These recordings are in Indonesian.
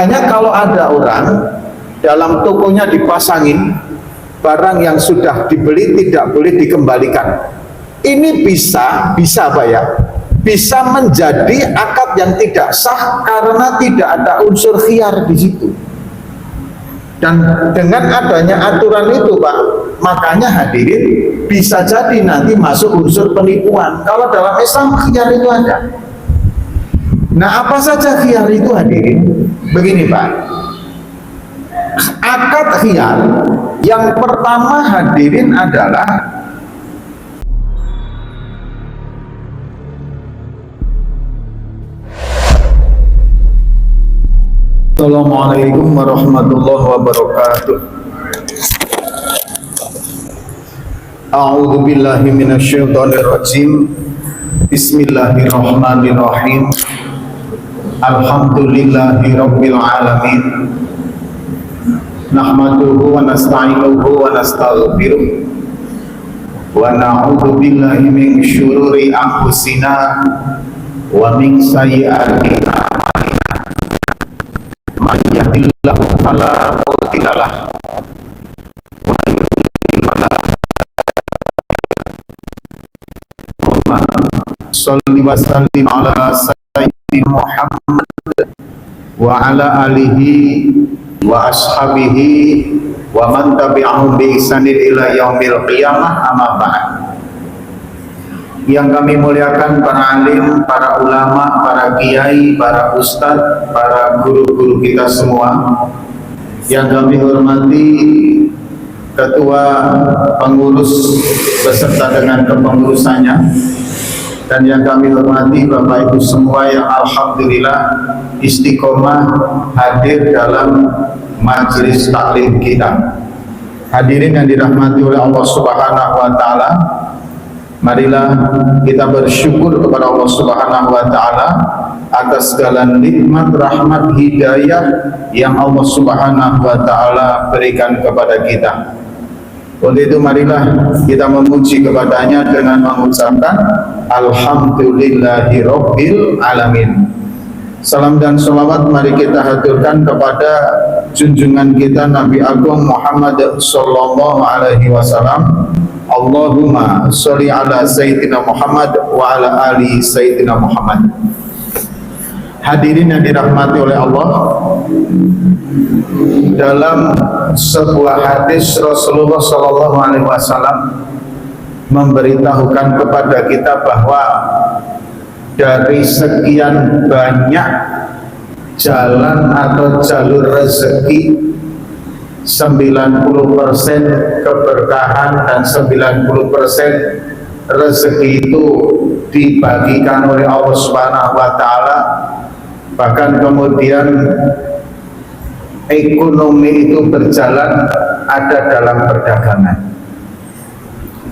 Hanya kalau ada orang dalam tokonya dipasangin barang yang sudah dibeli tidak boleh dikembalikan. Ini bisa Pak ya, bisa menjadi akad yang tidak sah karena tidak ada unsur khiyar di situ. Dan dengan adanya aturan itu Pak, makanya hadirin bisa jadi nanti masuk unsur penipuan. Kalau dalam Islam khiyar itu ada. Nah, apa saja khiyar itu hadirin? Begini Pak, akad khiyar yang pertama hadirin adalah Assalamualaikum warahmatullahi wabarakatuh. A'udzu billahi minasyaitonir rajim. Bismillahirrahmanirrahim. Alhamdulillahi rabbil alamin. Nahmaduhu wa nasta'inuhu wa nastaghfiruh. Wa na'udzu billahi min syururi anfusina wa min sayyi'ati man yahdihillahu fala mudilla lahu wa man yudlil fala hadiya lahu. Shalli wa sallim ala sayyidina Muhammad wa ala alihi wa ashabihi wa man tabi'ahum bi ihsanin ila yaumil qiyamah, amma ba'd. Yang kami muliakan para alim, para ulama, para kiai, para ustadz, para guru-guru kita semua. Yang kami hormati ketua pengurus beserta dengan kepengurusannya, dan yang kami hormati Bapak Ibu semua yang alhamdulillah istiqomah hadir dalam majelis taklim kita. Hadirin yang dirahmati oleh Allah Subhanahu wa taala, marilah kita bersyukur kepada Allah Subhanahu wa taala atas segala nikmat, rahmat, hidayah yang Allah Subhanahu wa taala berikan kepada kita. Untuk itu marilah kita memuji kepadanya dengan mengucapkan Alhamdulillahi Rabbil Alamin. Salam dan salawat mari kita haturkan kepada junjungan kita Nabi Agung Muhammad Sallallahu Alaihi Wasallam. Allahumma sholli ala Sayyidina Muhammad wa ala ali Sayyidina Muhammad. Hadirin yang dirahmati oleh Allah, dalam sebuah hadis Rasulullah Sallallahu Alaihi Wasallam memberitahukan kepada kita bahwa dari sekian banyak jalan atau jalur rezeki, 90% keberkahan dan 90% rezeki itu dibagikan oleh Allah Subhanahu wa taala. Bahkan kemudian ekonomi itu berjalan ada dalam perdagangan.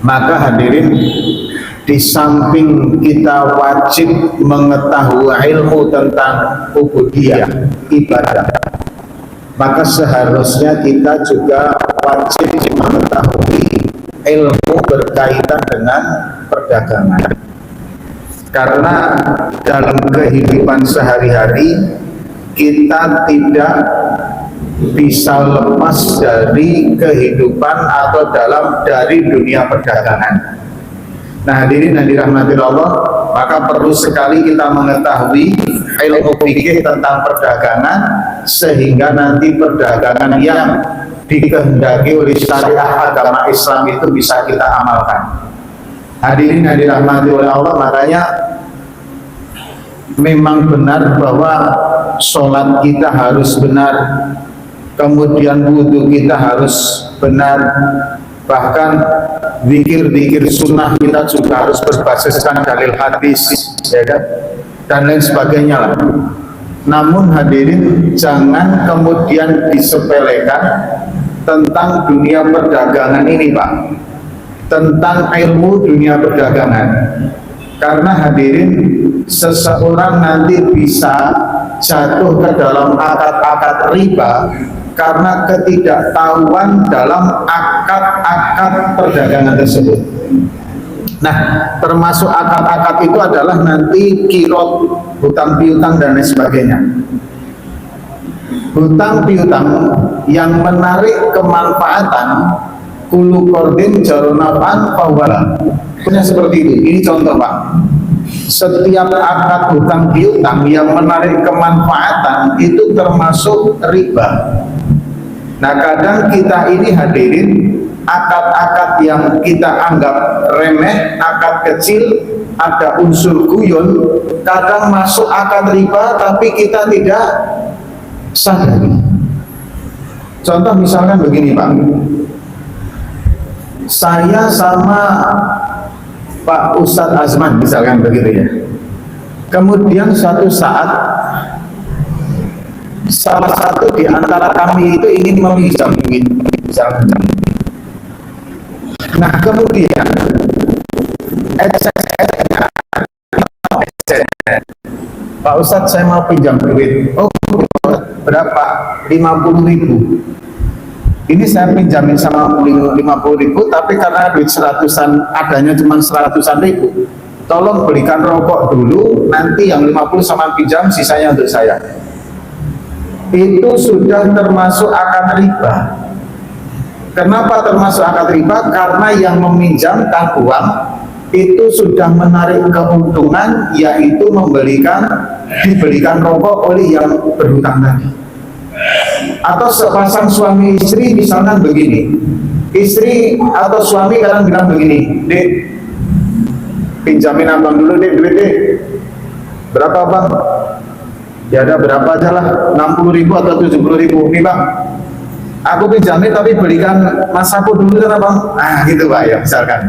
Maka hadirin, di samping kita wajib mengetahui ilmu tentang ubudiyah, ibadah, maka seharusnya kita juga wajib mengetahui ilmu berkaitan dengan perdagangan. Karena dalam kehidupan sehari-hari kita tidak bisa lepas dari kehidupan atau dari dunia perdagangan. Nah hadirin yang dirahmati Allah, maka perlu sekali kita mengetahui ilmu fikih tentang perdagangan sehingga nanti perdagangan yang dikehendaki oleh syariat agama Islam itu bisa kita amalkan. Hadirin yang dirahmati oleh Allah, makanya memang benar bahwa sholat kita harus benar, kemudian wudhu kita harus benar, bahkan zikir-zikir sunnah kita juga harus berbasiskan dalil hadis, ya kan? Dan lain sebagainya lah. Namun hadirin, jangan kemudian disepelekan tentang dunia perdagangan ini Pak, tentang ilmu dunia perdagangan. Karena hadirin, seseorang nanti bisa jatuh ke dalam akad-akad riba karena ketidaktahuan dalam akad-akad perdagangan tersebut. Nah, termasuk akad-akad itu adalah nanti kirot, hutang piutang dan lain sebagainya. hutang piutang yang menarik kemanfaatan kulu kordin jaronafan fawala, punya seperti itu. Ini contoh Pak, setiap akad hutang piutang yang menarik kemanfaatan itu termasuk riba. Nah kadang kita ini hadirin, akad-akad yang kita anggap remeh, akad kecil, ada unsur guyon, kadang masuk akad riba tapi kita tidak sadari. Contoh misalkan begini Pak, saya sama Pak Ustadz Azman misalkan begitu ya, kemudian suatu saat salah satu di antara kami itu ingin meminjam duit misalkan. Nah kemudian Pak Ustadz saya mau pinjam duit, oh berapa? 50.000. Ini saya pinjamin sama 50.000, tapi karena duit 100-an adanya cuma 100-an ribu, tolong belikan rokok dulu, nanti yang 50 sama pinjam, sisanya untuk saya. Itu sudah termasuk akad riba. Kenapa termasuk akad riba? Karena yang meminjamkan uang itu sudah menarik keuntungan, yaitu dibelikan rokok oleh yang berhutang tadi. Atau sepasang suami istri misalnya begini, istri atau suami kadang bilang begini, Dek, pinjamin abang dulu deh duit deh. Berapa bang? Ya ada berapa aja lah, 60.000 atau 70.000 nih bang, aku pinjamin tapi belikan mas sapu dulu kan bang. Ah gitu Pak ya misalkan.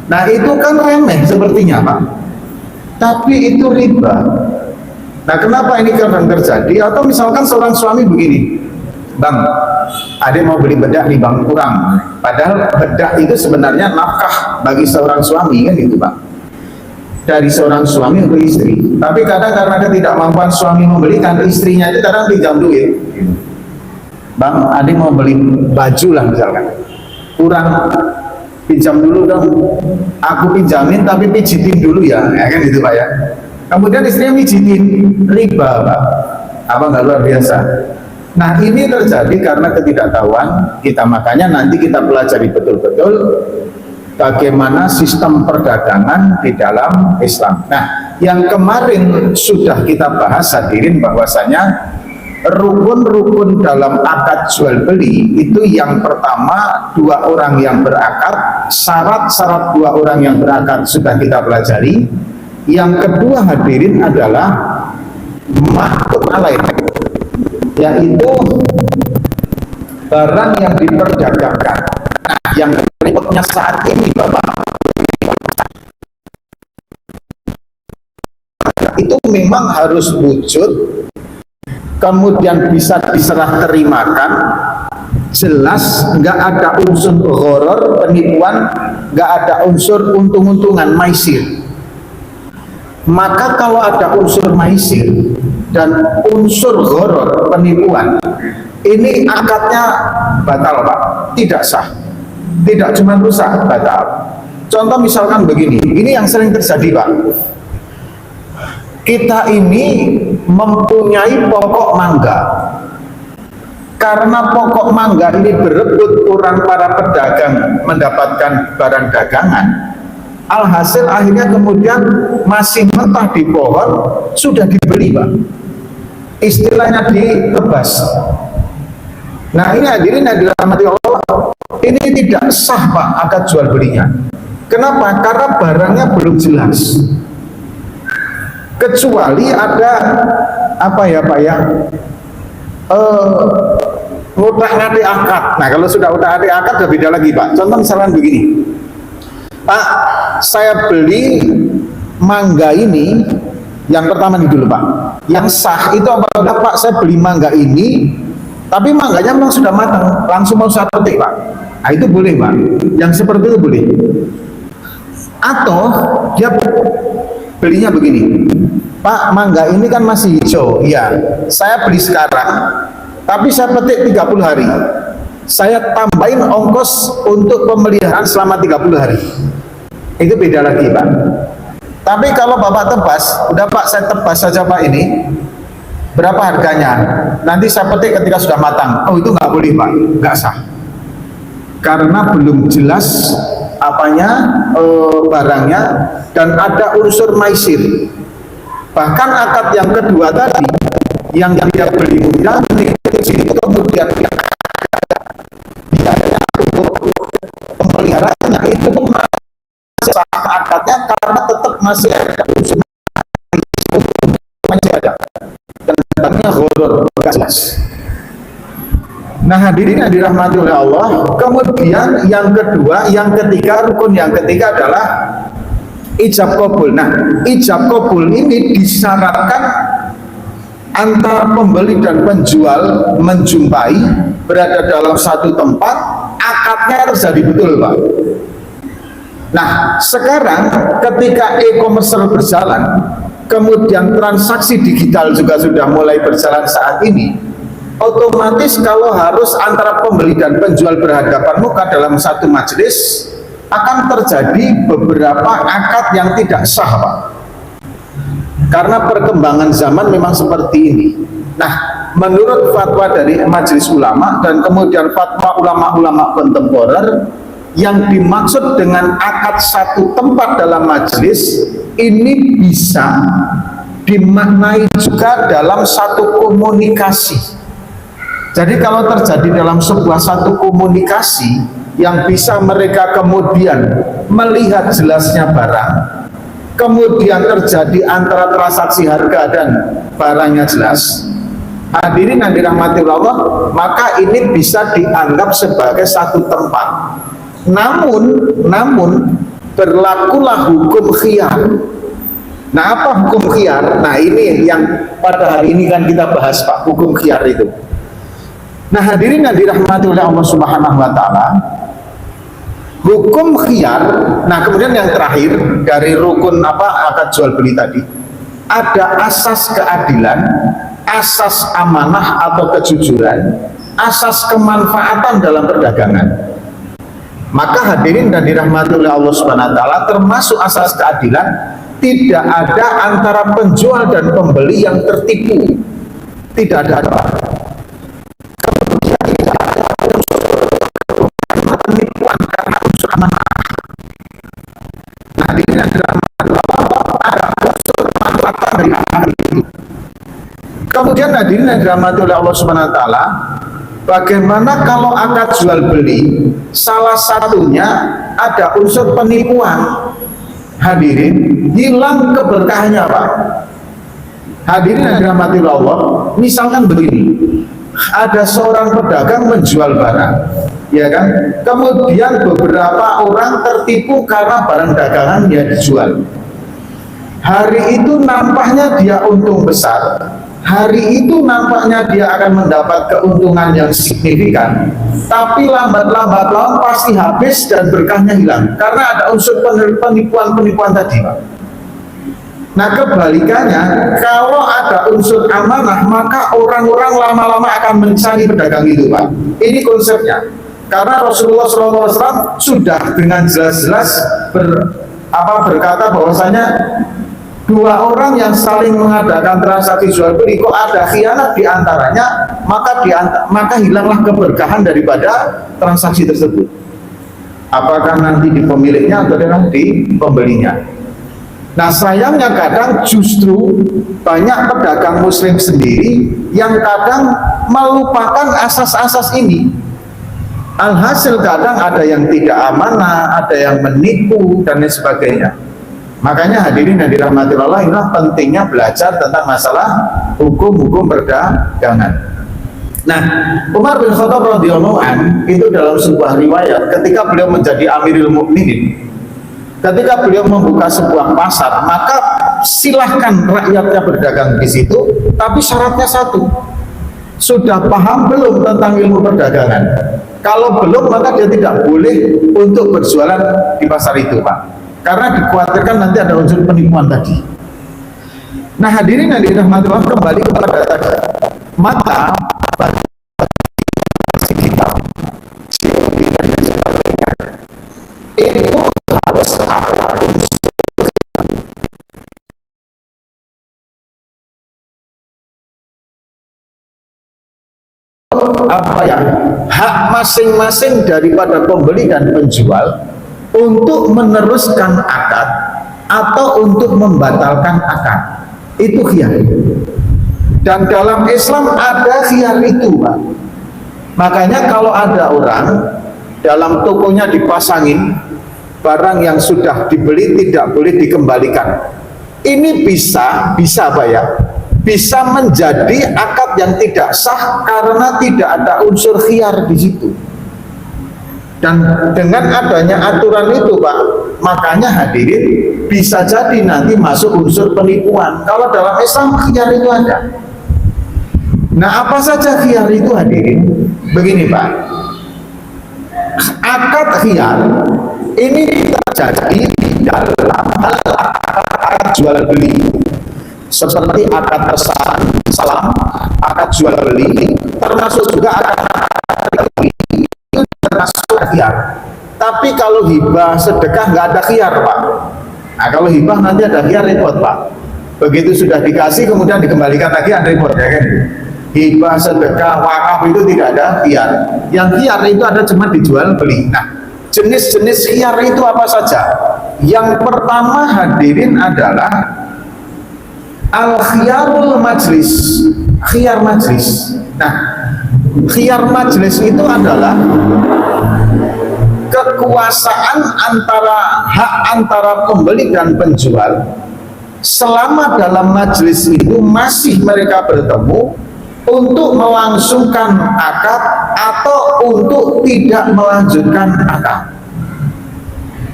Nah itu kan remeh sepertinya Pak, tapi itu riba. Nah kenapa ini kadang terjadi? Atau misalkan seorang suami begini, bang, adik mau beli bedak nih bang, kurang. Padahal bedak itu sebenarnya nafkah bagi seorang suami kan gitu Pak, dari seorang suami untuk istri. Tapi kadang karena ketidakmampuan suami membelikan, istrinya itu kadang pinjam duit. Bang, adik mau beli baju lah misalkan, kurang, pinjam dulu dong. Aku pinjamin tapi pijitin dulu ya kan gitu Pak ya. Kemudian istrinya pijitin, riba Pak. Apa nggak luar biasa? Nah ini terjadi karena ketidaktahuan kita, makanya nanti kita pelajari betul-betul bagaimana sistem perdagangan di dalam Islam. Nah, yang kemarin sudah kita bahas hadirin, bahwasanya rukun-rukun dalam akad jual beli itu yang pertama dua orang yang berakad, syarat-syarat dua orang yang berakad sudah kita pelajari. Yang kedua hadirin adalah mahkut alaih, yaitu barang yang diperdagangkan. Yang berikutnya saat ini Bapak, itu memang harus wujud, kemudian bisa diserah terimakan, jelas, nggak ada unsur gharar, penipuan, nggak ada unsur untung-untungan, maisir. Maka kalau ada unsur maisir dan unsur gharar, penipuan, ini akadnya batal Pak, tidak sah. Tidak cuma rusak, batal. Contoh misalkan begini, ini yang sering terjadi Pak. Kita ini mempunyai pokok mangga. Karena pokok mangga ini berebut orang para pedagang mendapatkan barang dagangan, alhasil akhirnya kemudian masih mentah di pohon, sudah dibeli Pak. Istilahnya ditebas. Nah ini hadirin yang dirahmati Allah, ini tidak sah Pak akad jual belinya. Kenapa? Karena barangnya belum jelas. Kecuali ada apa ya Pak ya, utak-atik akad. Nah kalau sudah utak-atik akad sudah beda lagi Pak. Contoh misalnya begini, Pak, saya beli mangga ini, yang pertama nih dulu Pak, yang sah itu apabila Pak saya beli mangga ini, tapi mangganya memang sudah matang, langsung mau saya petik Pak. Nah itu boleh Pak, yang seperti itu boleh. Atau dia belinya begini, Pak mangga ini kan masih hijau, iya, saya beli sekarang, tapi saya petik 30 hari, saya tambahin ongkos untuk pemeliharaan selama 30 hari. Itu beda lagi Pak. Tapi kalau Bapak tebas, udah Pak saya tebas saja Pak ini, Berapa harganya? Nanti saya petik ketika sudah matang. Oh, itu nggak boleh Pak, nggak sah. Karena belum jelas barangnya, dan ada unsur maisir. Bahkan akad yang kedua tadi, yang dia beli murah, itu kemudian biayanya untuk pemeliharaannya itu pun masih sah akadnya, karena tetap masih ada unsur masih ada. Tentangnya gharar jelas. Nah hadirin yang dirahmati oleh Allah, kemudian yang kedua, yang ketiga, rukun yang ketiga adalah ijab kabul. Nah, ijab kabul ini disyaratkan antara pembeli dan penjual menjumpai, berada dalam satu tempat, akadnya terjadi betul Pak. Nah sekarang ketika e-commerce berjalan, kemudian transaksi digital juga sudah mulai berjalan saat ini, otomatis kalau harus antara pembeli dan penjual berhadapan muka dalam satu majelis, akan terjadi beberapa akad yang tidak sah Pak. Karena perkembangan zaman memang seperti ini. Nah, menurut fatwa dari majelis ulama dan kemudian fatwa ulama-ulama kontemporer, yang dimaksud dengan akad satu tempat dalam majelis ini bisa dimaknai juga dalam satu komunikasi. Jadi kalau terjadi dalam sebuah satu komunikasi yang bisa mereka kemudian melihat jelasnya barang, kemudian terjadi antara transaksi harga dan barangnya jelas, hadirin yang dirahmati Allah, maka ini bisa dianggap sebagai satu tempat. Namun berlakulah hukum khiyar. Nah, apa hukum khiyar? Nah, ini yang pada hari ini kan kita bahas Pak, hukum khiyar itu. Nah, hadirin yang dirahmati oleh Allah Subhanahu wa taala, hukum khiyar. Nah, kemudian yang terakhir dari rukun akad jual beli tadi, ada asas keadilan, asas amanah atau kejujuran, asas kemanfaatan dalam perdagangan. Maka hadirin dan dirahmati oleh Allah Subhanahu wa taala, termasuk asas keadilan, tidak ada antara penjual dan pembeli yang tertipu. Tidak ada. Kemudian tidak ada unsur penipuan karena unsur amanah. Hadirin dan dirahmati Allah, ada unsur manfaat dari amanah itu. Kemudian hadirin dan dirahmati oleh Allah Subhanahu wa taala, bagaimana kalau akad jual beli salah satunya ada unsur penipuan? Hadirin, hilang keberkahannya Pak. Hadirin yang dirahmati Allah, misalkan begini, ada seorang pedagang menjual barang, ya kan? Kemudian beberapa orang tertipu karena barang dagangan yang dijual. Hari itu nampaknya dia untung besar, hari itu nampaknya dia akan mendapat keuntungan yang signifikan, tapi lambat-lambat laun pasti habis dan berkahnya hilang karena ada unsur penipuan tadi Pak. Nah kebalikannya, kalau ada unsur amanah, maka orang-orang lama-lama akan mencari pedagang itu Pak. Ini konsepnya, karena Rasulullah SAW sudah dengan jelas-jelas berkata bahwasanya dua orang yang saling mengadakan transaksi jual beli, kok ada khianat di antaranya, maka hilanglah keberkahan daripada transaksi tersebut. Apakah nanti di pemiliknya atau di pembelinya? Nah sayangnya kadang justru banyak pedagang muslim sendiri yang kadang melupakan asas-asas ini. Alhasil kadang ada yang tidak amanah, ada yang menipu dan lain sebagainya. Makanya hadirin yang dirahmati Allah, inilah pentingnya belajar tentang masalah hukum-hukum perdagangan. Nah, Umar bin Khattab radhiyallahu anhu itu dalam sebuah riwayat ketika beliau menjadi Amirul Mukminin, ketika beliau membuka sebuah pasar, maka silahkan rakyatnya berdagang di situ, tapi syaratnya satu, sudah paham belum tentang ilmu perdagangan? Kalau belum, maka dia tidak boleh untuk berjualan di pasar itu Pak, karena dikhawatirkan nanti ada unsur penipuan tadi. Nah hadirin yang dirahmati Allah, kembali kepada tadi, maka bagi kita itu harus ada apa ya, hak masing-masing daripada pembeli dan penjual untuk meneruskan akad atau untuk membatalkan akad. Itu khiyar. Dan dalam Islam ada khiyar itu, Pak. Makanya kalau ada orang dalam tokonya dipasangin barang yang sudah dibeli tidak boleh dikembalikan, ini bisa Pak ya, bisa menjadi akad yang tidak sah karena tidak ada unsur khiyar di situ. Dan dengan adanya aturan itu, Pak, makanya hadirin bisa jadi nanti masuk unsur penipuan. Kalau dalam Islam khiyar itu ada. Nah, apa saja khiyar itu, hadirin? Begini, Pak, akad khiyar ini terjadi dalam akad jual beli, seperti akad salam, akad jual beli, termasuk juga akad itu termasuk khiyar. Tapi kalau hibah sedekah nggak ada khiyar, Pak. Nah, kalau hibah nanti ada khiyar, repot, Pak. Begitu sudah dikasih kemudian dikembalikan lagi ada repot, ya kan? Hibah, sedekah, wakaf itu tidak ada khiyar. Yang khiyar itu ada cuma dijual beli. Nah, jenis-jenis khiyar itu apa saja? Yang pertama, hadirin, adalah al-khiyarul majlis, khiyar majlis. Nah, khiyar majlis itu adalah kekuasaan antara pembeli dan penjual selama dalam majlis itu masih mereka bertemu untuk melangsungkan akad atau untuk tidak melanjutkan akad.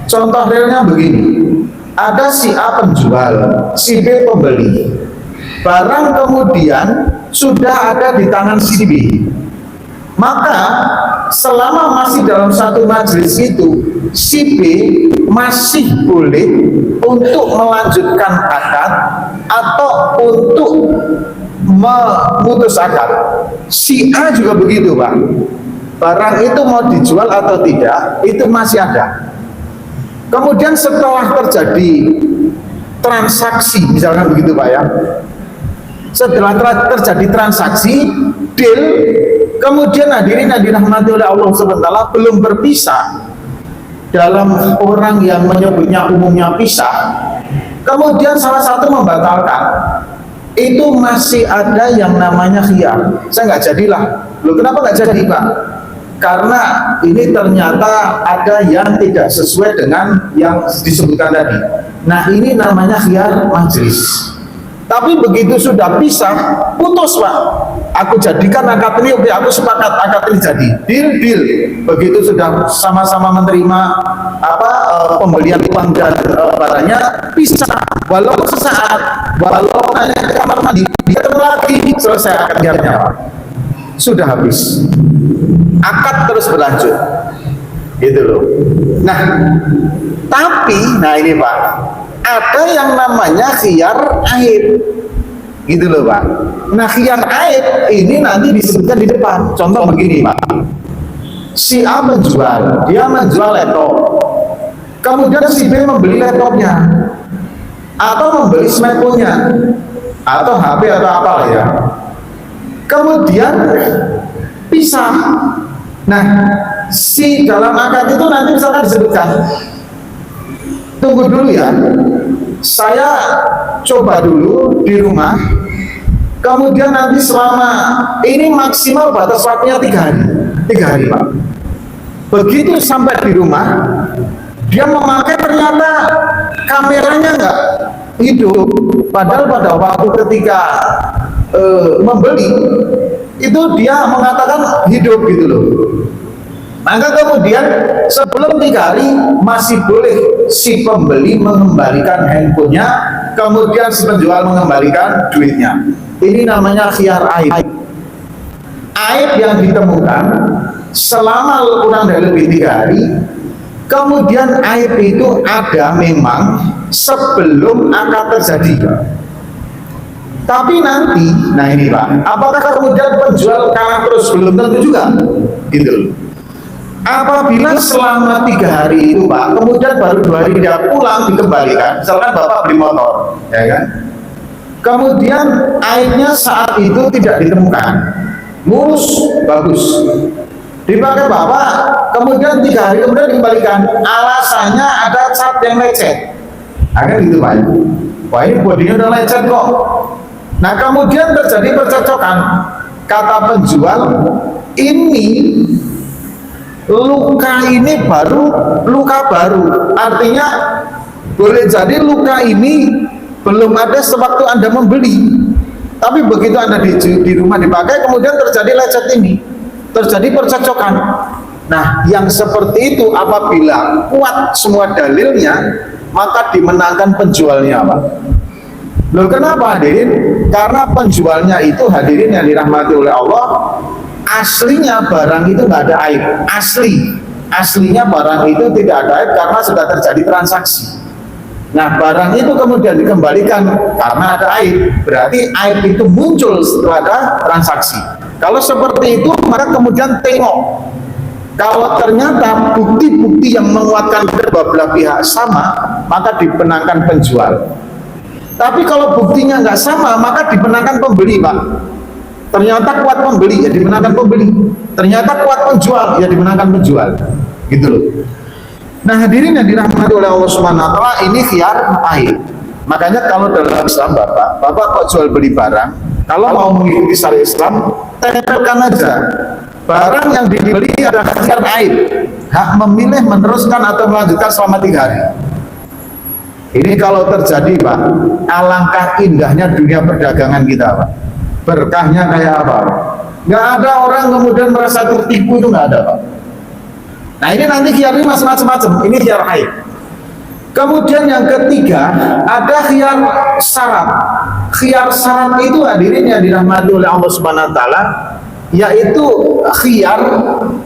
Contoh realnya begini, ada si A penjual, si B pembeli. Barang kemudian sudah ada di tangan si B. Maka selama masih dalam satu majelis itu, si B masih boleh untuk melanjutkan akad atau untuk memutus akad. Si A juga begitu, Pak. Barang itu mau dijual atau tidak, itu masih ada. Kemudian setelah terjadi transaksi, misalkan begitu, Pak ya, setelah terjadi transaksi, deal, kemudian hadirin yang dirahmati oleh Allah SWT, belum berpisah. Dalam orang yang menyebutnya umumnya pisah, kemudian salah satu membatalkan, itu masih ada yang namanya khiyar. Saya nggak jadilah. Loh, kenapa nggak jadi, Pak? Karena ini ternyata ada yang tidak sesuai dengan yang disebutkan tadi. Nah, ini namanya khiyar majlis. Tapi begitu sudah pisah, putus, Pak. Aku jadikan akad ini, oke, aku sepakat akad ini jadi. Deal. Begitu sudah sama-sama menerima pembelian uang dan barangnya, pisah. Walau sesaat, walau hanya di kamar mandi, dia ketemu lagi, selesai akadnya. Sudah habis. Akad terus berlanjut. Gitu loh. Nah, tapi, ini, Pak, ada yang namanya khiyar aib, gitu loh, Pak. Nah, khiyar aib ini nanti disebutkan di depan. Contoh begini, Pak, si A menjual, dia menjual laptop, kemudian si B membeli laptopnya atau membeli smartphone-nya atau HP atau apa ya, kemudian pisah. Nah, si dalam akad itu nanti misalkan disebutkan, tunggu dulu ya, saya coba dulu di rumah, kemudian nanti selama ini maksimal batas waktunya 3 hari, Pak. Begitu sampai di rumah, dia memakai, ternyata kameranya nggak hidup, padahal pada waktu ketika membeli itu dia mengatakan hidup, gitu loh. Maka kemudian sebelum 3 hari masih boleh si pembeli mengembalikan handphonenya, kemudian si penjual mengembalikan duitnya. Ini namanya khiyar aib. Aib yang ditemukan selama kurang dari lebih 3 hari, kemudian aib itu ada memang sebelum akad terjadi. Tapi nanti, nah ini, Pak, apakah kemudian penjual kalah terus? Belum tentu juga, gitu. Apabila selama 3 hari itu, Pak, kemudian baru 2 hari dia pulang dikembalikan, misalkan Bapak beli motor, ya kan? Kemudian aibnya saat itu tidak ditemukan, mulus, bagus. Dipakai bapak, kemudian 3 hari kemudian dikembalikan. Alasannya ada cat yang lecet. Akan gitu Pak. Wah ini bodinya udah lecet kok. Nah kemudian terjadi percocokan. Kata penjual, ini luka ini baru luka baru. Artinya boleh jadi luka ini belum ada sewaktu Anda membeli. Tapi begitu Anda di rumah dipakai, kemudian terjadi lecet ini. Terjadi percocokan. Nah, yang seperti itu apabila kuat semua dalilnya, maka dimenangkan penjualnya, Pak. Loh, kenapa hadirin? Karena penjualnya itu hadirin yang dirahmati oleh Allah, aslinya barang itu nggak ada aib. Aslinya barang itu tidak ada aib karena sudah terjadi transaksi. Nah, barang itu kemudian dikembalikan karena ada aib. Berarti aib itu muncul setelah ada transaksi. Kalau seperti itu, maka kemudian tengok. Kalau ternyata bukti-bukti yang menguatkan kedua belah pihak sama, maka dimenangkan penjual. Tapi kalau buktinya nggak sama, maka dimenangkan pembeli, Pak. Ternyata kuat pembeli, ya dimenangkan pembeli. Ternyata kuat penjual, ya dimenangkan penjual. Gitu loh. Nah hadirin yang dirahmati oleh Allah Subhanahu wa Ta'ala, ini khiyar aib. Makanya kalau dalam Islam Bapak kok jual beli barang, kalau mau mengikuti syariat Islam, tempelkan aja barang yang dibeli ada khiyar aib, hak memilih meneruskan atau melanjutkan selama 3 hari. Ini kalau terjadi Pak, alangkah indahnya dunia perdagangan kita Pak. Berkahnya kayak apa? Nggak ada orang kemudian merasa tertipu, itu nggak ada Pak. Nah ini nanti khiyar ini macam-macam, ini khiyar aib. Kemudian yang ketiga, ada khiyar syarat. Khiyar syarat itu hadirin yang dirahmati oleh Allah Subhanahu wa Ta'ala, yaitu khiyar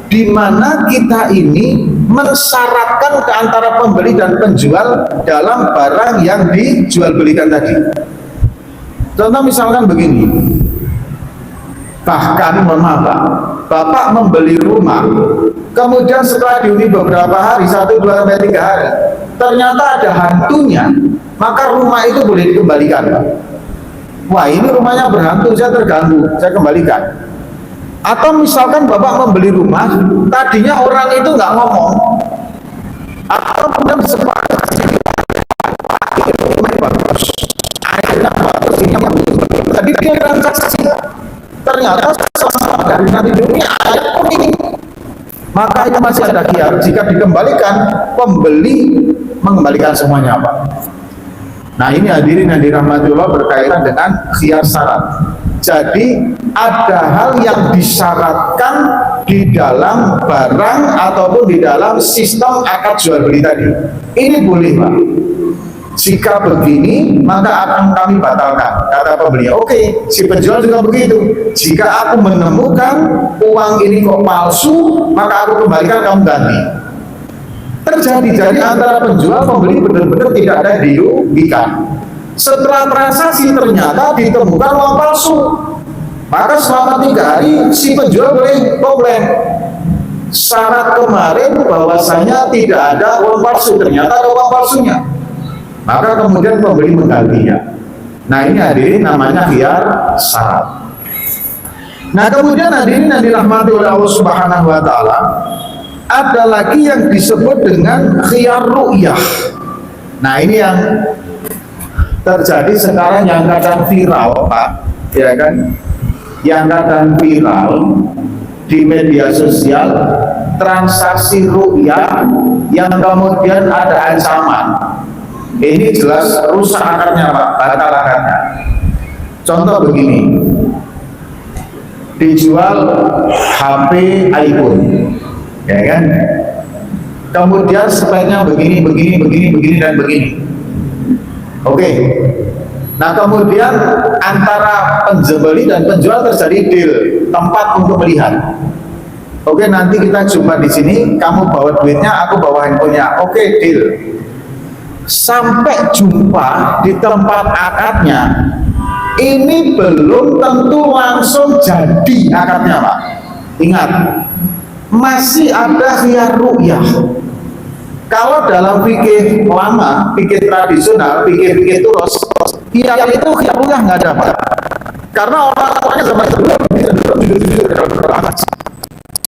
di mana kita ini mensyaratkan ke antara pembeli dan penjual dalam barang yang dijual belikan tadi. Contoh misalkan begini, bahkan mohon maaf Pak, Bapak membeli rumah, kemudian setelah dihuni beberapa hari, 1, 2, sampai 3 hari, ternyata ada hantunya, maka rumah itu boleh dikembalikan Pak. Wah ini rumahnya berhantu, saya terganggu, saya kembalikan. Atau misalkan Bapak membeli rumah, tadinya orang itu nggak ngomong, atau kemudian sepakati bagus, airnya bagus, ini tadi dia transaksi, ternyata selama dari nanti dunia air kuning, maka itu masih ada khiyar. Jika dikembalikan, pembeli mengembalikan semuanya Pak. Nah ini hadirin yang dirahmati Allah berkaitan dengan khiyar syarat. Jadi ada hal yang disyaratkan di dalam barang ataupun di dalam sistem akad jual beli tadi. Ini boleh Pak. Jika begini maka akan kami batalkan, kata pembeli. Oke, si penjual juga begitu. Jika aku menemukan uang ini kok palsu, maka aku kembalikan, kamu ganti. Terjadi jadi antara penjual pembeli benar-benar tidak ada dirugikan. Setelah transaksi ternyata ditemukan uang palsu, maka selama 3 hari si penjual boleh komplain. Syarat kemarin bahwasanya tidak ada uang palsu, ternyata ada uang palsunya, maka kemudian pembeli menggantinya. Nah ini hadirin namanya khiyar syarat. Nah kemudian hadirin yang dirahmati oleh Allah Subhanahu wa Ta'ala, ada lagi yang disebut dengan khiyar ru'yah. Nah ini yang terjadi sekarang, yang kadang viral Pak, ya kan, yang kadang viral di media sosial, transaksi ru'yah yang kemudian ada ancaman. Ini jelas rusak akarnya Pak, batal akarnya. Contoh begini, dijual HP iPhone, ya kan, kemudian speknya begini dan begini. Oke. Nah kemudian antara pembeli dan penjual terjadi deal tempat untuk melihat. Oke, nanti kita jumpa di sini, kamu bawa duitnya, aku bawa handphonenya. Oke, deal. Sampai jumpa di tempat akadnya, ini belum tentu langsung jadi akadnya Pak. Ingat, masih ada khiyar ru'yah. Kalau dalam fikih lama, fikih tradisional, fikih turus, khiyar itu khiyar ru'yah nggak ada Pak. Karena orang-orangnya zaman dulu jujur dalam berlaku.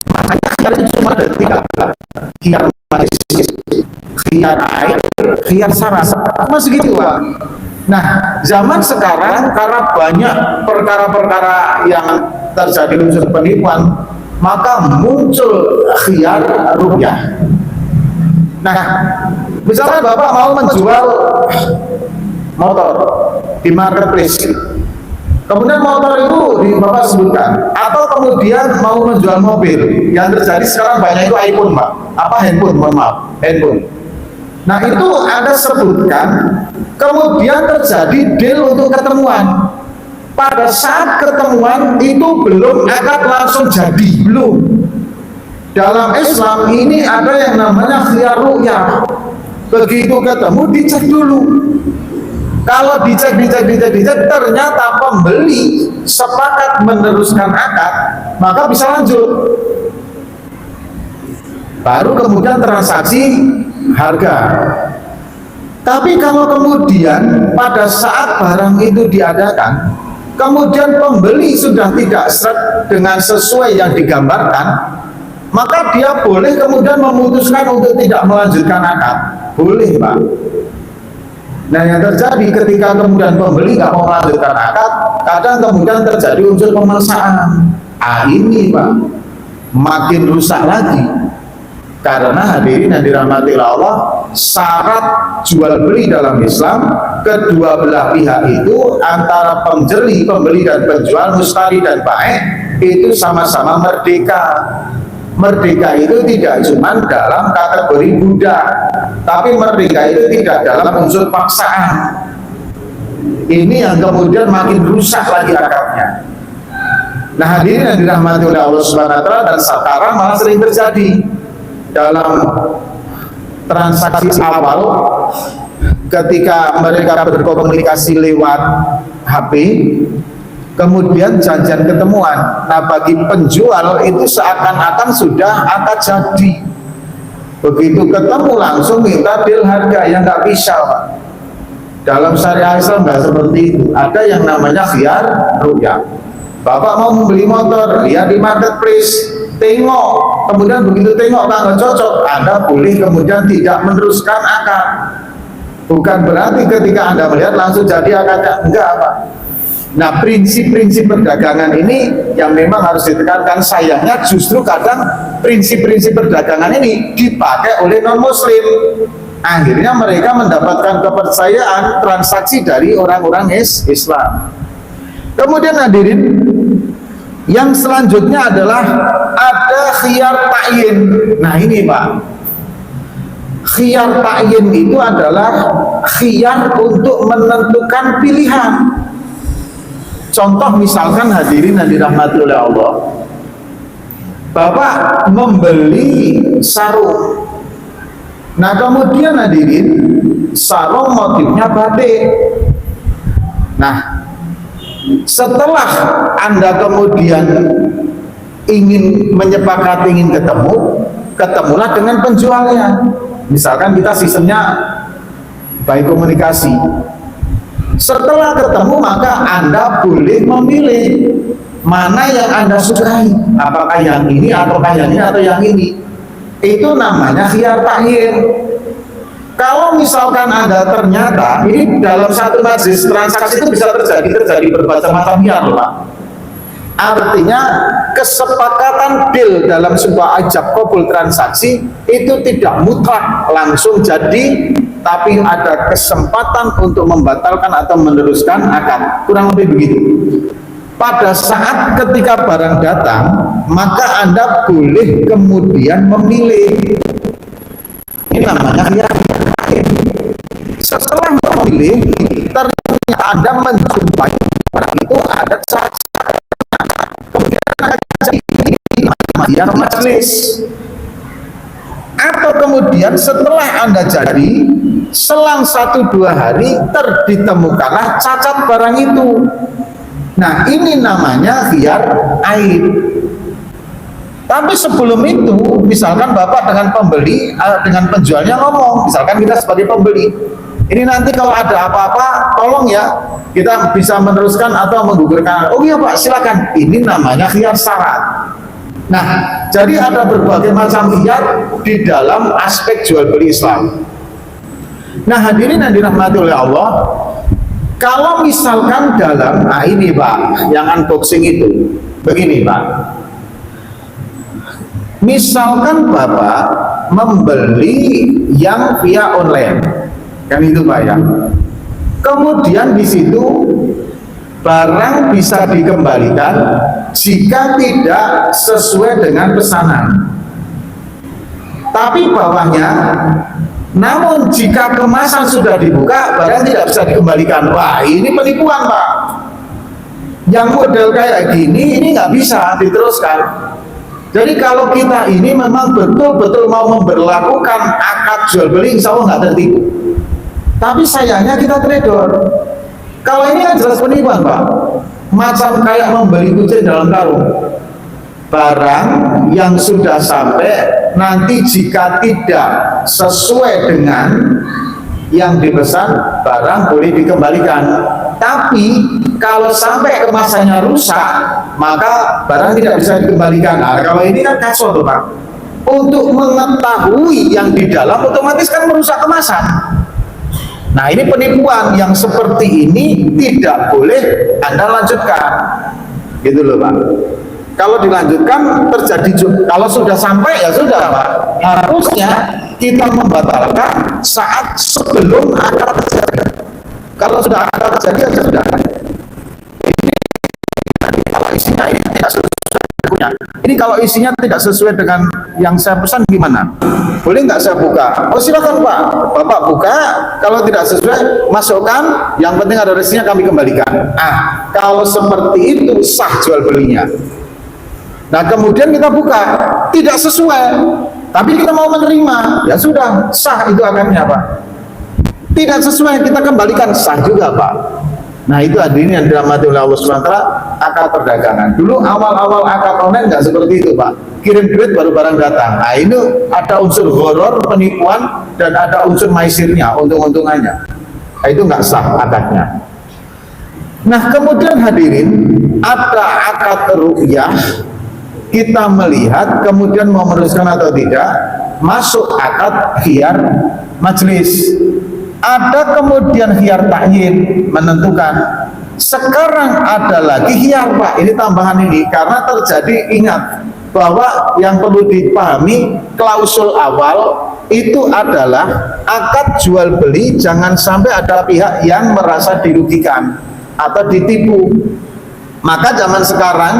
Makanya khiyar itu cuma ada 3. Khiyar manis, khiyar air, khiyar saras. Masih gitu, Pak. Nah, zaman sekarang karena banyak perkara-perkara yang terjadi unsur penipuan, maka muncul khiyar ru'yah. Nah, misalnya Bapak mau menjual motor di marketplace, kemudian motor itu Bapak sebutkan, atau kemudian mau menjual mobil, yang terjadi sekarang banyak itu iPhone, Pak. Handphone, mohon maaf, handphone. Nah, itu Anda sebutkan, kemudian terjadi deal untuk ketemuan. Pada saat ketemuan itu belum akad langsung jadi, belum. Dalam Islam ini ada yang namanya khiyar ru'yah. Begitu ketemu dicek dulu. Kalau dicek ternyata pembeli sepakat meneruskan akad, maka bisa lanjut. Baru kemudian transaksi harga. Tapi kalau kemudian pada saat barang itu diadakan, kemudian pembeli sudah tidak seret dengan sesuai yang digambarkan, maka dia boleh kemudian memutuskan untuk tidak melanjutkan akad. Boleh, Pak. Nah, yang terjadi ketika kemudian pembeli nggak mau melanjutkan akad, kadang kemudian terjadi unsur pemaksaan. Ini, Pak, makin rusak lagi. Karena hadirin yang dirahmati Allah, syarat jual beli dalam Islam, kedua belah pihak itu antara pembeli dan penjual, mustari dan baik, itu sama-sama merdeka. Merdeka itu tidak cuma dalam kategori budak, tapi merdeka itu tidak dalam unsur paksaan. Ini yang kemudian makin rusak lagi akadnya. Nah, hadirin yang dirahmati oleh Allah Subhanahu wa taala, dan sekarang malah sering terjadi dalam transaksi awal ketika mereka berkomunikasi lewat HP, kemudian janjian ketemuan. Nah, bagi penjual itu seakan-akan sudah akad jadi. Begitu ketemu langsung minta deal harga, yang nggak bisa, Pak. Dalam syariah Islam nggak seperti itu. Ada yang namanya khiyar ru'yah. Bapak mau membeli motor, lihat di marketplace, tengok, kemudian begitu tengok nggak cocok, Anda boleh kemudian tidak meneruskan akad. Bukan berarti ketika Anda melihat langsung jadi akadnya, enggak, Pak. Nah, prinsip-prinsip perdagangan ini yang memang harus ditekankan. Sayangnya justru kadang prinsip-prinsip perdagangan ini dipakai oleh non-muslim. Akhirnya mereka mendapatkan kepercayaan transaksi dari orang-orang Islam. Kemudian hadirin, yang selanjutnya adalah ada khiyar ta'yin. Nah, ini, Pak, khiyar ta'yin itu adalah khiyar untuk menentukan pilihan. Contoh misalkan hadirin yang dirahmati oleh Allah, Bapak membeli sarung. Nah, kemudian hadirin, sarung motifnya batik. Nah, setelah Anda kemudian ingin menyepakati, ingin ketemulah dengan penjualnya. Misalkan kita sistemnya baik komunikasi. Setelah ketemu, maka Anda boleh memilih mana yang Anda sukai, apakah yang ini, ataukah yang ini, atau yang ini. Itu namanya khiyar ta'yin. Kalau misalkan Anda ternyata ini dalam satu majelis transaksi itu bisa terjadi bermacam-macam khiyar, Pak. Artinya kesepakatan deal dalam sebuah ajab kabul transaksi itu tidak mutlak langsung jadi, tapi ada kesempatan untuk membatalkan atau meneruskan akad. Kurang lebih begitu. Pada saat ketika barang datang, maka Anda boleh kemudian memilih. Ini namanya khiyar. Setelah memilih, ternyata Anda menjumpai barang itu ada saja. Kemudian akan jadi majelis. Atau kemudian setelah Anda jadi, selang 1-2 hari ditemukanlah cacat barang itu. Nah, ini namanya khiyar aib. Tapi sebelum itu, misalkan Bapak dengan pembeli, dengan penjualnya ngomong, misalkan kita sebagai pembeli, ini nanti kalau ada apa-apa tolong ya, kita bisa meneruskan atau menggugurkan. Oh iya Pak, silakan. Ini namanya khiyar syarat. Nah, jadi ada berbagai macam khiyar di dalam aspek jual beli Islam. Nah, hadirin yang dirahmati oleh Allah, kalau misalkan dalam, nah ini Pak, yang unboxing itu, begini Pak. Misalkan Bapak membeli yang via online, kan itu Pak ya. Kemudian di situ barang bisa dikembalikan jika tidak sesuai dengan pesanan. Tapi bawahnya, namun jika kemasan sudah dibuka, barang tidak bisa dikembalikan. Wah, ini penipuan Pak. Yang model kayak gini, ini nggak bisa diteruskan. Jadi kalau kita ini memang betul-betul mau memberlakukan akad jual beli, insya Allah nggak tertipu. Tapi sayangnya kita trader. Kalau ini kan jelas penipuan Pak. Macam kayak membeli kucing dalam karung. Barang yang sudah sampai, nanti jika tidak sesuai dengan yang dipesan, barang boleh dikembalikan. Tapi kalau sampai kemasannya rusak, maka barang tidak bisa dikembalikan. Nah, kalau ini kan kasar Pak. Untuk mengetahui yang di dalam, otomatis kan merusak kemasan. Nah, ini penipuan yang seperti ini tidak boleh Anda lanjutkan. Gitu loh Pak. Kalau dilanjutkan terjadi, kalau sudah sampai ya sudah Pak. Harusnya kita membatalkan saat sebelum akad terjadi. Kalau sudah akad terjadi ya sudah. Kalau isinya ini tidak sesuai, ini kalau isinya tidak sesuai dengan yang saya pesan gimana? Boleh nggak saya buka? Oh silakan Pak, Bapak buka. Kalau tidak sesuai, masukkan. Yang penting ada resinya, kami kembalikan. Ah, kalau seperti itu sah jual belinya. Nah kemudian kita buka, tidak sesuai, tapi kita mau menerima, ya sudah, sah itu akadnya Pak. Tidak sesuai, kita kembalikan, sah juga Pak. Nah itu hadirin yang dirahmati oleh Allah SWT, akad perdagangan. Dulu awal-awal akad online nggak seperti itu Pak. Kirim duit baru barang datang. Nah ini ada unsur horor, penipuan, dan ada unsur maisirnya, untung-untungannya. Nah, itu nggak sah akadnya. Nah kemudian hadirin, ada akad ru'yah. Kita melihat, kemudian mau meneruskan atau tidak, masuk akad khiyar majlis. Ada kemudian khiyar ta'yin, menentukan. Sekarang ada lagi khiyar Pak, ini tambahan ini, karena terjadi, ingat, bahwa yang perlu dipahami, klausul awal itu adalah akad jual beli, jangan sampai ada pihak yang merasa dirugikan atau ditipu. Maka zaman sekarang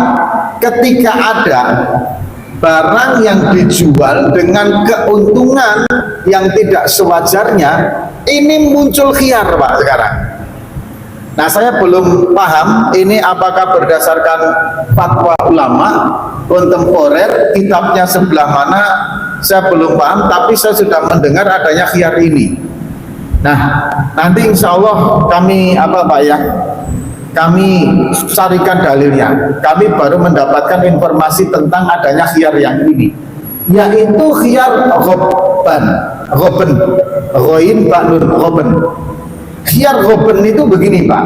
ketika ada barang yang dijual dengan keuntungan yang tidak sewajarnya, ini muncul khiyar Pak sekarang. Nah saya belum paham ini apakah berdasarkan fatwa ulama kontemporer, kitabnya sebelah mana saya belum paham, tapi saya sudah mendengar adanya khiyar ini. Nah nanti insya Allah kami Pak ya, kami carikan dalilnya. Kami baru mendapatkan informasi tentang adanya khiyar yang ini, yaitu khiyar ghoben, ghoin ba'nun ghoben. Khiyar ghoben itu begini Pak.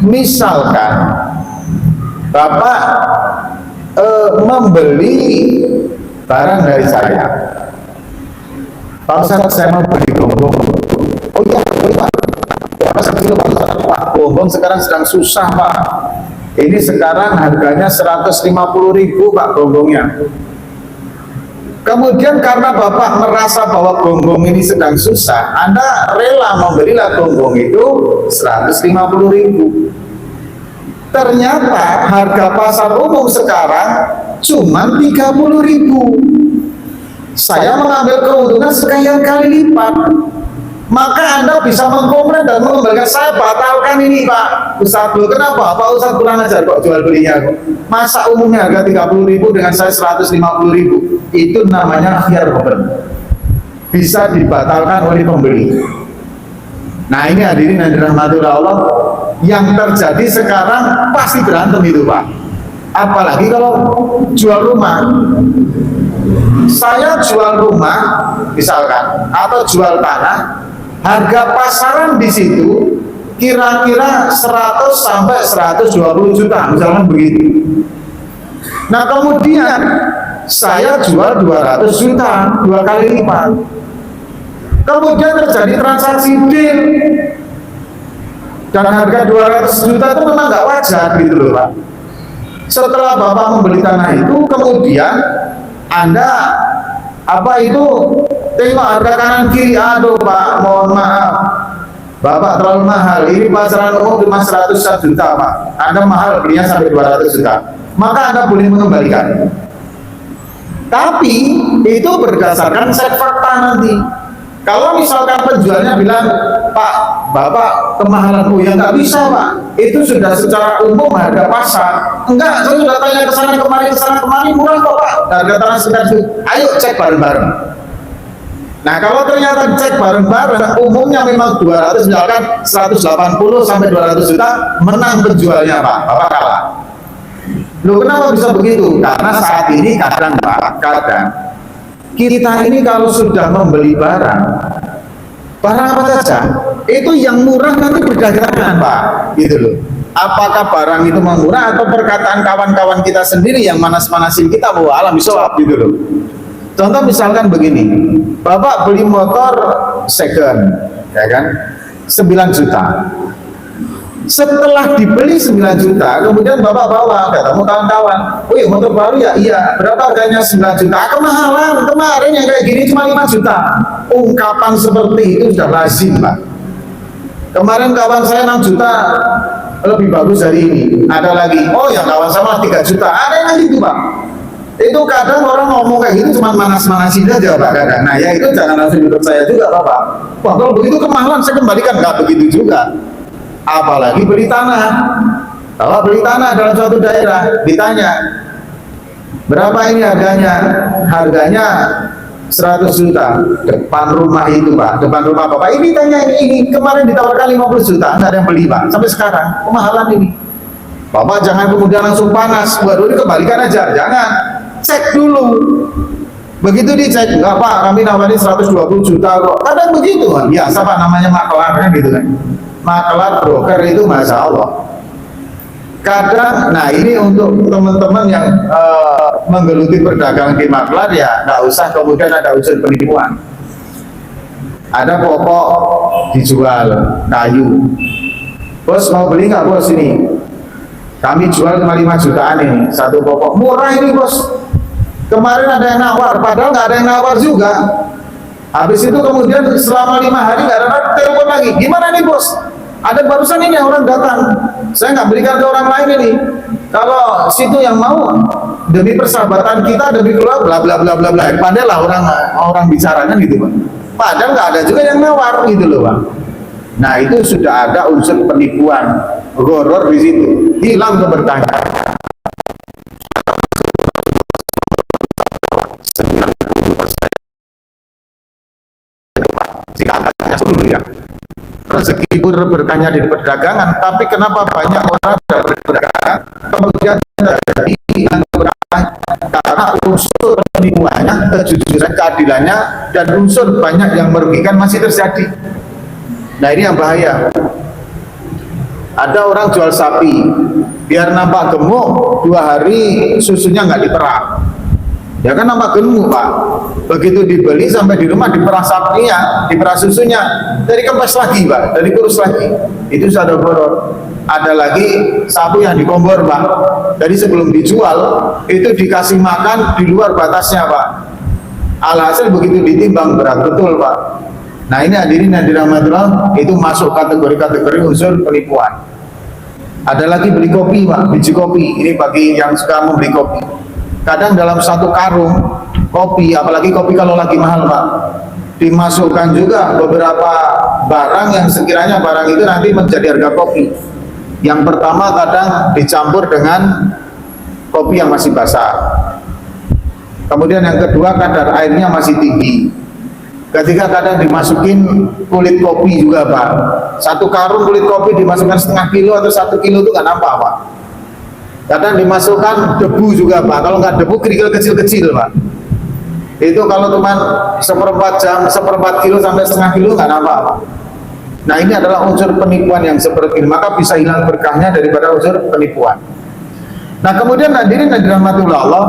Misalkan Bapak membeli barang dari saya, Pak Ustaz saya mau beli gonggong. Oh iya Pak, Pak, gonggong sekarang sedang susah Pak. Ini sekarang harganya 150.000 Pak gonggongnya. Kemudian karena Bapak merasa bahwa gonggong ini sedang susah, Anda rela membelilah gonggong itu 150.000. Ternyata harga pasar umum sekarang cuma 30.000. Saya mengambil keuntungan sekian kali lipat. Maka Anda bisa mengkomplain dan mengembalikan, saya batalkan ini Pak Ustadz. Kenapa? Pak Ustadz kurang ajar kok jual belinya kok. Masa umumnya harga 30.000 dengan saya 150.000. Itu namanya khiyar ghoben. Bisa dibatalkan oleh pembeli. Nah ini hadirin yang dirahmati oleh Allah, yang terjadi sekarang pasti berantem itu Pak. Apalagi kalau jual rumah. Saya jual rumah misalkan atau jual tanah, harga pasaran di situ kira-kira 100 sampai 120 juta misalkan begitu. Nah kemudian saya jual 200 juta, 2 kali lipat. Kemudian terjadi transaksi deal dan harga 200 juta itu memang nggak wajar gitu loh Pak. Setelah Bapak membeli tanah itu, kemudian Anda tengok harga kanan kiri, aduh Pak, mohon maaf Bapak terlalu mahal, ini pasaran umum cuma 100 juta Pak, Anda mahal belinya sampai 200 juta, maka Anda boleh mengembalikan. Tapi itu berdasarkan set fakta nanti. Kalau misalkan penjualnya bilang, Pak, Bapak kemahalanku, ya nggak bisa Pak, itu sudah secara umum harga pasar. Enggak, saya sudah tanya ke sana kemari, murah kok Pak, harga tanah sekitar itu. Ayo cek bareng-bareng. Nah kalau ternyata cek bareng-bareng, umumnya memang 200, misalkan 180 sampai 200 juta, menang penjualnya Pak, Bapak kalah. Loh kenapa bisa begitu? Karena saat ini kadang Pak, kita ini kalau sudah membeli barang apa saja, itu yang murah nanti berdagangan Pak, gitu loh. Apakah barang itu murah atau perkataan kawan-kawan kita sendiri yang manas-manasin kita bahwa alam bisawab gitu loh. Contoh misalkan begini, Bapak beli motor second, ya kan, 9 juta. Setelah dibeli 9 juta, kemudian Bapak bawa, ketemu kawan-kawan, oh iya motor baru ya, iya, berapa harganya 9 juta, kemahalan, kemarin yang kayak gini cuma 5 juta. Ungkapan seperti itu sudah lazim Pak. Kemarin kawan saya 6 juta, lebih bagus dari ini. Ada lagi, oh ya kawan sama 3 juta, ada yang gitu Pak. Itu kadang orang ngomong kayak gitu cuma manas-manasin aja Pak kadang. Nah ya itu jangan langsung dipercaya juga Bapak. Wah kalau begitu kemahalan saya kembalikan, nggak begitu juga. Apalagi beli tanah. Kalau beli tanah dalam suatu daerah, ditanya berapa ini harganya? Harganya 100 juta. Depan rumah itu Pak, depan rumah Bapak. Ini tanya ini kemarin ditawarkan 50 juta, nggak ada yang beli Pak. Sampai sekarang kemahalan ini. Bapak jangan kemudian langsung panas. Waduh ini kembalikan aja, jangan. Cek dulu. Begitu dicek, enggak Pak, kami nawarin 120 juta kok. Kadang begitu kan, biasa Pak namanya makelarnya gitu kan. Makelar broker itu Masya Allah. Kadang, nah ini untuk teman-teman yang menggeluti perdagangan di makelar ya, nggak usah kemudian ada unsur penipuan. Ada pokok dijual kayu. Bos mau beli nggak bos ini? Kami jual cuma 5 jutaan ini, satu pokok. Murah ini bos. Kemarin ada yang nawar, padahal nggak ada yang nawar juga. Habis itu kemudian selama 5 hari nggak ada, telepon lagi. Gimana nih bos? Ada barusan ini orang datang. Saya nggak berikan ke orang lain ini. Kalau situ yang mau demi persahabatan kita, demi keluar, bla bla bla bla bla. Padahal lah orang bicaranya gitu Pak. Padahal nggak ada juga yang nawar gitu loh Pak. Nah itu sudah ada unsur penipuan, horor di situ. Hilang kepercayaan. Jika angkanya 10 ya, rezeki pun berkahnya di perdagangan, tapi kenapa banyak orang dalam perdagangan kemudian terjadi yang berkah? Karena unsur penipuannya, kejujuran, keadilannya, dan unsur banyak yang merugikan masih terjadi. Nah ini yang bahaya. Ada orang jual sapi, biar nampak gemuk, 2 hari susunya nggak diperah. Ya kan nampak gemuk Pak. Begitu dibeli sampai di rumah diperah sapinya, diperah susunya, dari kempes lagi Pak, dari kurus lagi. Itu sudah boror. Ada lagi sapi yang dikombor Pak. Jadi sebelum dijual itu dikasih makan di luar batasnya Pak. Alhasil begitu ditimbang berat betul Pak. Nah ini hadirin yang dirahmati Allah, itu masuk kategori-kategori unsur penipuan. Ada lagi beli kopi Pak, biji kopi. Ini bagi yang suka membeli kopi. Kadang dalam satu karung kopi, apalagi kopi kalau lagi mahal Pak, dimasukkan juga beberapa barang yang sekiranya barang itu nanti menjadi harga kopi. Yang pertama kadang dicampur dengan kopi yang masih basah. Kemudian yang kedua kadar airnya masih tinggi. Ketiga kadang dimasukin kulit kopi juga Pak. Satu karung kulit kopi dimasukkan setengah kilo atau 1 kilo itu nggak nampak Pak. Kadang dimasukkan debu juga Pak. Kalau nggak debu kerikil kecil-kecil Pak. Itu kalau cuma 1/4 jam, 1/4 kilo sampai setengah kilo nggak nampak Pak. Nah, ini adalah unsur penipuan yang seperti ini, maka bisa hilang berkahnya daripada unsur penipuan. Nah, kemudian hadirin yang dirahmati Allah,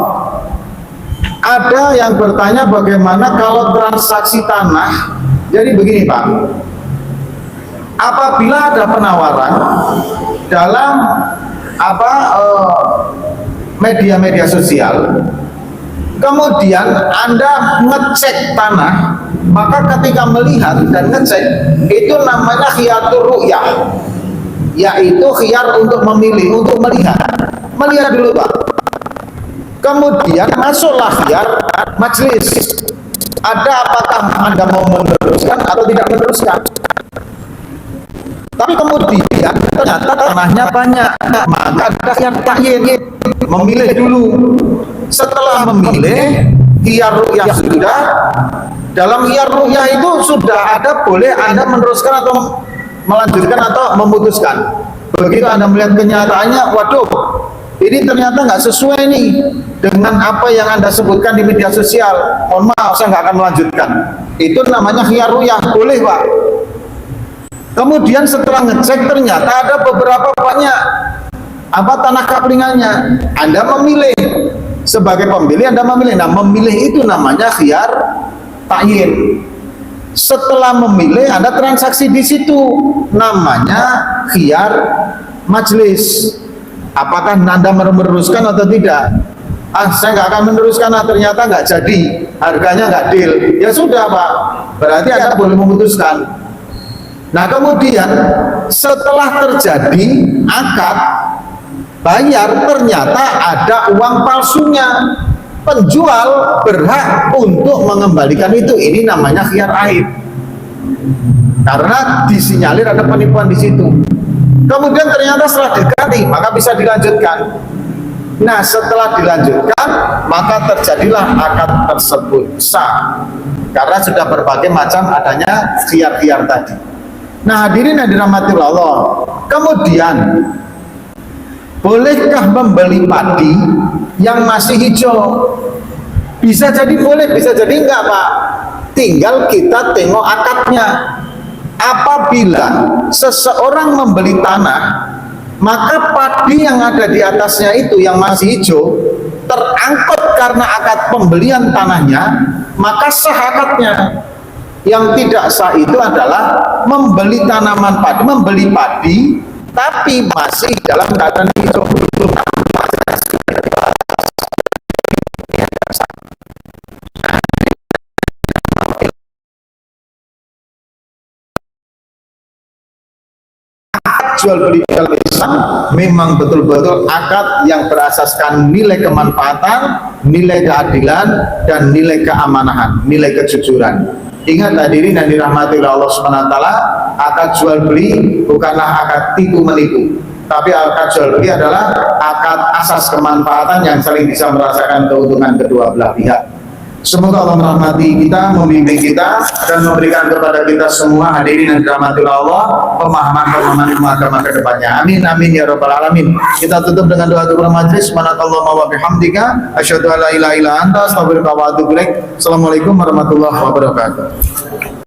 ada yang bertanya bagaimana kalau transaksi tanah. Jadi begini Pak, apabila ada penawaran dalam media-media sosial, kemudian Anda ngecek tanah, maka ketika melihat dan ngecek, itu namanya khiyatur ru'yah, yaitu khiyar untuk memilih, untuk melihat dulu Pak. Kemudian masuklah khiyar majelis, ada apakah Anda mau meneruskan atau tidak meneruskan. Tapi kemudian ternyata tanahnya banyak, maka ada khiyar ta'yin, memilih dulu. Setelah memilih, khiyar ru'yah sudah, dalam khiyar ru'yah itu sudah ada, boleh Anda meneruskan atau melanjutkan atau memutuskan. Begitu Anda melihat kenyataannya, waduh, ini ternyata nggak sesuai nih dengan apa yang Anda sebutkan di media sosial, mohon maaf, saya nggak akan melanjutkan. Itu namanya khiyar ru'yah, boleh Pak. Kemudian setelah ngecek ternyata ada beberapa banyak tanah kaplingannya, Anda memilih. Sebagai pembeli Anda memilih. Nah, memilih itu namanya khiyar ta'yin. Setelah memilih Anda transaksi di situ, namanya khiyar majelis. Apakah Anda meneruskan atau tidak? Saya nggak akan meneruskan, ternyata nggak jadi, harganya nggak deal. Ya sudah Pak, berarti Anda boleh memutuskan. Nah, kemudian setelah terjadi akad bayar, ternyata ada uang palsunya, penjual berhak untuk mengembalikan itu. Ini namanya khiyar aib, karena disinyalir ada penipuan di situ. Kemudian ternyata setelah diganti, maka bisa dilanjutkan. Nah, setelah dilanjutkan, maka terjadilah akad tersebut sah, karena sudah berbagai macam adanya khiyar-khiyar tadi. Nah, hadirin yang dirahmati Allah, kemudian bolehkah membeli padi yang masih hijau? Bisa jadi boleh, bisa jadi enggak Pak. Tinggal kita tengok akadnya. Apabila seseorang membeli tanah, maka padi yang ada di atasnya itu yang masih hijau terangkut karena akad pembelian tanahnya, maka sah akadnya. Yang tidak sah itu adalah membeli tanaman padi, membeli padi tapi masih dalam keadaan hijau. Jual beli dalam Islam memang betul-betul akad yang berasaskan nilai kemanfaatan, nilai keadilan, dan nilai keamanahan, nilai kejujuran. Ingat hadirin yang dirahmati oleh Allah Subhanahu wa taala, akad jual beli bukanlah akad tipu menipu, tapi akad jual beli adalah akad asas kemanfaatan yang saling bisa merasakan keuntungan kedua belah pihak. Semoga Allah merahmati kita, membimbing kita, dan memberikan kepada kita semua hadirin yang dirahmati Allah pemahaman ilmu agama ke depannya. Amin amin ya rabbal alamin. Kita tutup dengan doa tutup majlis. Subhanakallahumma wa bihamdika asyhadu an la ilaha illa anta astaghfiruka wa atubu ilaik. Assalamualaikum warahmatullahi wabarakatuh.